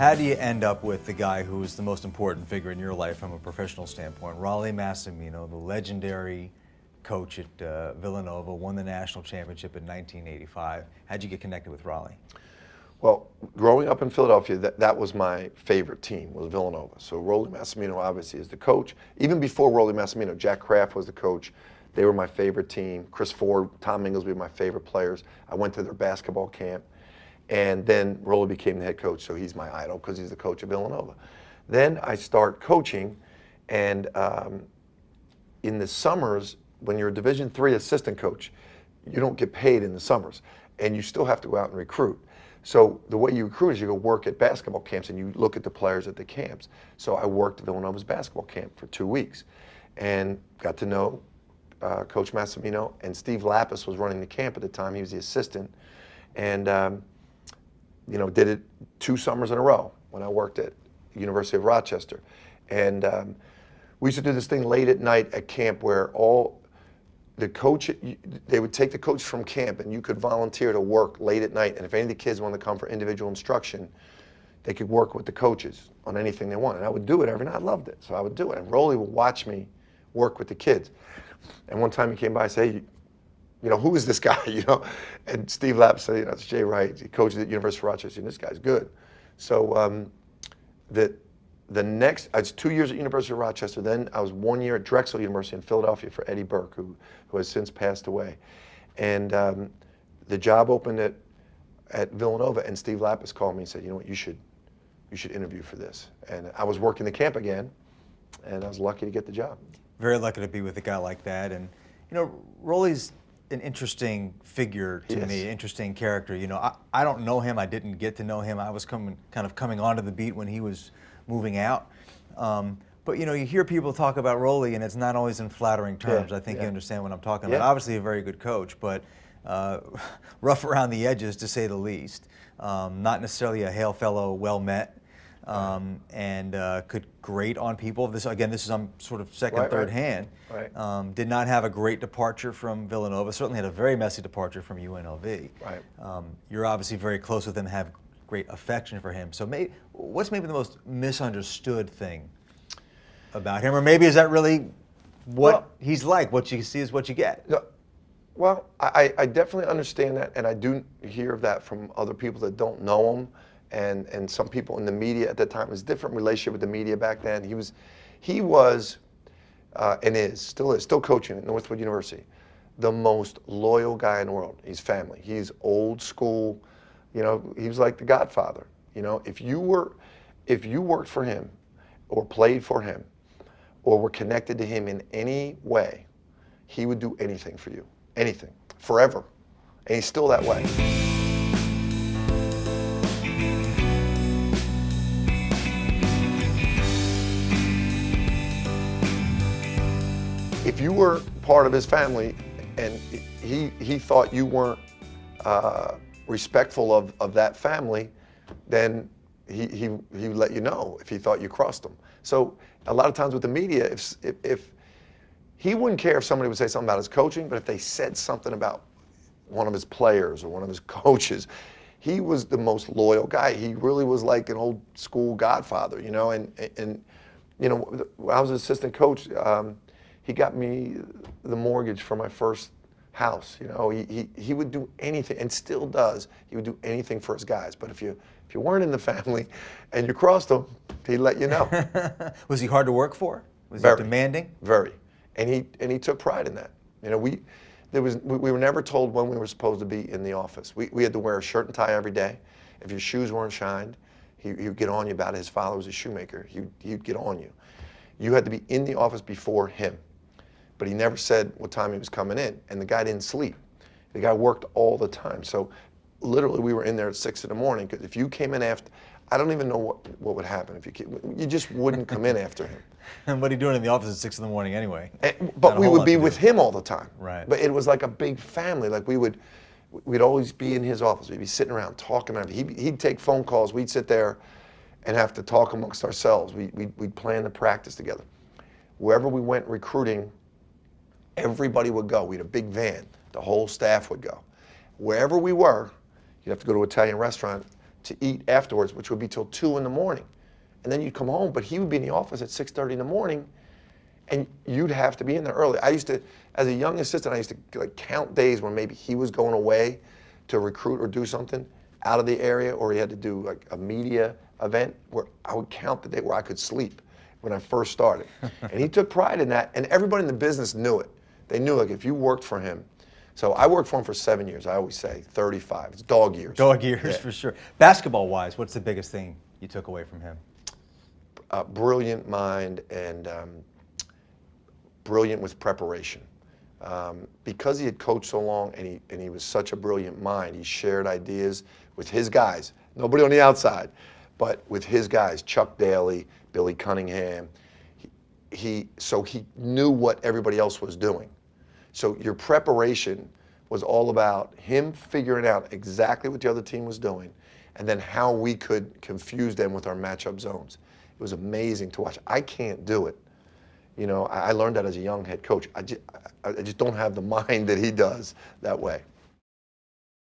How do you end up with the guy who is the most important figure in your life from a professional standpoint? Rollie Massimino, the legendary coach at Villanova, won the national championship in 1985. How'd you get connected with Rollie? Well, growing up in Philadelphia, that was my favorite team, was Villanova. So Rollie Massimino obviously is the coach. Even before Rollie Massimino, Jack Kraft was the coach. They were my favorite team. Chris Ford, Tom Inglesby were my favorite players. I went to their basketball camp. And then Rollie became the head coach, so he's my idol because he's the coach of Villanova. Then I start coaching, and in the summers, when you're a Division III assistant coach, you don't get paid in the summers, and you still have to go out and recruit. So the way you recruit is you go work at basketball camps and you look at the players at the camps. So I worked at Villanova's basketball camp for 2 weeks and got to know Coach Massimino, and Steve Lapis was running the camp at the time. He was the assistant, and did it 2 summers in a row when I worked at University of Rochester. And we used to do this thing late at night at camp where they would take the coach from camp and you could volunteer to work late at night. And if any of the kids wanted to come for individual instruction, they could work with the coaches on anything they wanted. And I would do it every night. I loved it. So I would do it. And Rollie would watch me work with the kids. And one time he came by and said, hey, who is this guy, And Steve Lapp said, it's Jay Wright. He coaches at University of Rochester, and this guy's good. So the next, I was 2 years at University of Rochester. Then I was 1 year at Drexel University in Philadelphia for Eddie Burke, who has since passed away. And the job opened at Villanova, and Steve Lapis called me and said, you should interview for this. And I was working the camp again, and I was lucky to get the job. Very lucky to be with a guy like that. And, Rollie's an interesting figure to me, interesting character. I don't know him. I didn't get to know him. I was kind of coming onto the beat when he was moving out. But you hear people talk about Rollie, and it's not always in flattering terms. I think you understand what I'm talking about. Obviously a very good coach, but rough around the edges to say the least. Not necessarily a hail fellow, well met, and could grate on people. This is sort of second, third hand. Right. Did not have a great departure from Villanova. Certainly had a very messy departure from UNLV. Right. You're obviously very close with him, have great affection for him. So what's maybe the most misunderstood thing about him? Or maybe is that really what he's like? What you see is what you get. Well, I definitely understand that, and I do hear of that from other people that don't know him, and some people in the media at that time. It was a different relationship with the media back then. He was and still coaching at Northwood University, the most loyal guy in the world. He's family. He's old school. He was like the Godfather. If you worked for him or played for him or were connected to him in any way, he would do anything for you. Anything. Forever. And he's still that way. If you were part of his family and he thought you weren't respectful of that family, then he would let you know if he thought you crossed him. So a lot of times with the media, if he wouldn't care if somebody would say something about his coaching, but if they said something about one of his players or one of his coaches, he was the most loyal guy. He really was like an old school Godfather, and when I was an assistant coach, he got me the mortgage for my first house. He would do anything, and still does. He would do anything for his guys. But if you weren't in the family and you crossed him, he'd let you know. Was he hard to work for? Was he demanding? Very. And he took pride in that. We were never told when we were supposed to be in the office. We had to wear a shirt and tie every day. If your shoes weren't shined, he would get on you about it. His father was a shoemaker. He'd get on you. You had to be in the office before him. But he never said what time he was coming in. And the guy didn't sleep. The guy worked all the time. So literally we were in there at 6 in the morning, because if you came in after, I don't even know what would happen if you just wouldn't come in after him. And what are you doing in the office at 6 in the morning anyway? But we would be with him all the time. Right. But it was like a big family. Like we'd always be in his office. We'd be sitting around talking. He'd take phone calls. We'd sit there and have to talk amongst ourselves. We'd plan the practice together. Wherever we went recruiting, everybody would go. We had a big van. The whole staff would go. Wherever we were, you'd have to go to an Italian restaurant. to eat afterwards, which would be till 2 in the morning. And then you'd come home, but he would be in the office at 6:30 in the morning, and you'd have to be in there early. I used to, as a young assistant, I used to like count days when maybe he was going away to recruit or do something out of the area, or he had to do like a media event, where I would count the day where I could sleep when I first started. And he took pride in that, and everybody in the business knew it. They knew, like, if you worked for him. So I worked for him for 7 years. I always say 35. It's dog years. Dog years, Yeah. for sure. Basketball-wise, what's the biggest thing you took away from him? Brilliant mind and brilliant with preparation. Because he had coached so long and he was such a brilliant mind, he shared ideas with his guys. Nobody on the outside, but with his guys, Chuck Daly, Billy Cunningham. So he knew what everybody else was doing. So your preparation was all about him figuring out exactly what the other team was doing, and then how we could confuse them with our matchup zones. It was amazing to watch. I can't do it. You know, I learned that as a young head coach. I just don't have the mind that he does that way.